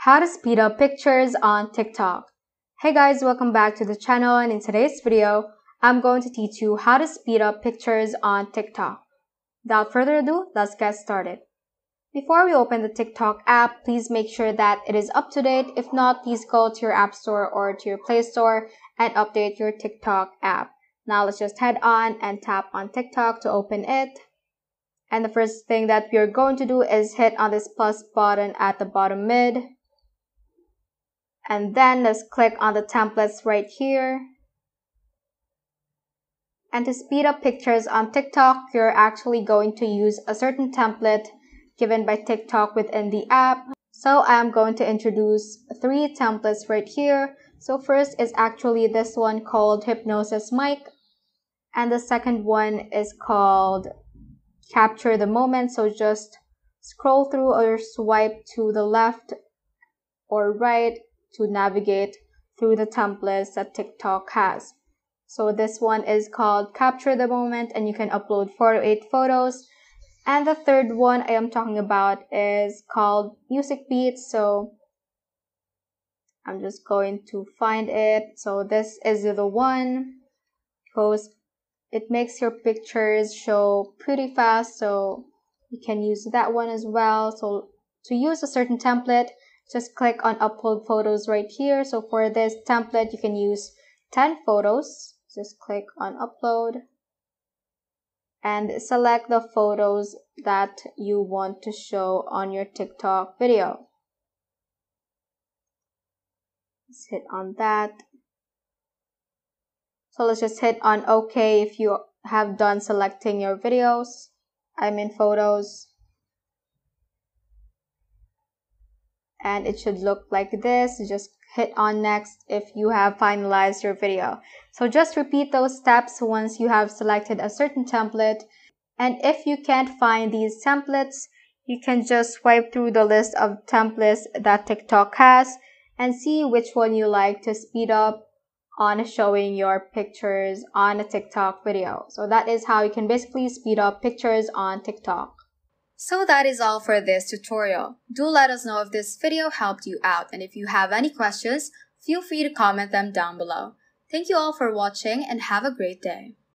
How to speed up pictures on TikTok. Hey guys, welcome back to the channel, and in today's video, I'm going to teach you how to speed up pictures on TikTok. Without further ado, let's get started. Before we open the TikTok app, please make sure that it is up to date. If not, please go to your App Store or to your Play Store and update your TikTok app. Now let's just head on and tap on TikTok to open it. And the first thing that we're going to do is hit on this plus button at the bottom mid. And then let's click on the templates right here. And to speed up pictures on TikTok, you're actually going to use a certain template given by TikTok within the app. So I'm going to introduce 3 templates right here. So first is actually this one called Hypnosis Mic. And the second one is called Capture the Moment. So just scroll through or swipe to the left or right to navigate through the templates that TikTok has. So this one is called Capture the Moment, and you can upload 4 to 8 photos. And the third one I am talking about is called Music Beats. So I'm just going to find it. So this is the one because it makes your pictures show pretty fast. So you can use that one as well. So to use a certain template, just click on upload photos right here. So for this template, you can use 10 photos. Just click on upload and select the photos that you want to show on your TikTok video. Let's hit on that. So let's just hit on OK if you have done selecting your videos. I'm in photos. And it should look like this. Just hit on next if you have finalized your video. So just repeat those steps once you have selected a certain template. And if you can't find these templates, you can just swipe through the list of templates that TikTok has and see which one you like to speed up on showing your pictures on a TikTok video. So that is how you can basically speed up pictures on TikTok. So that is all for this tutorial. Do let us know if this video helped you out, and if you have any questions, feel free to comment them down below. Thank you all for watching and have a great day.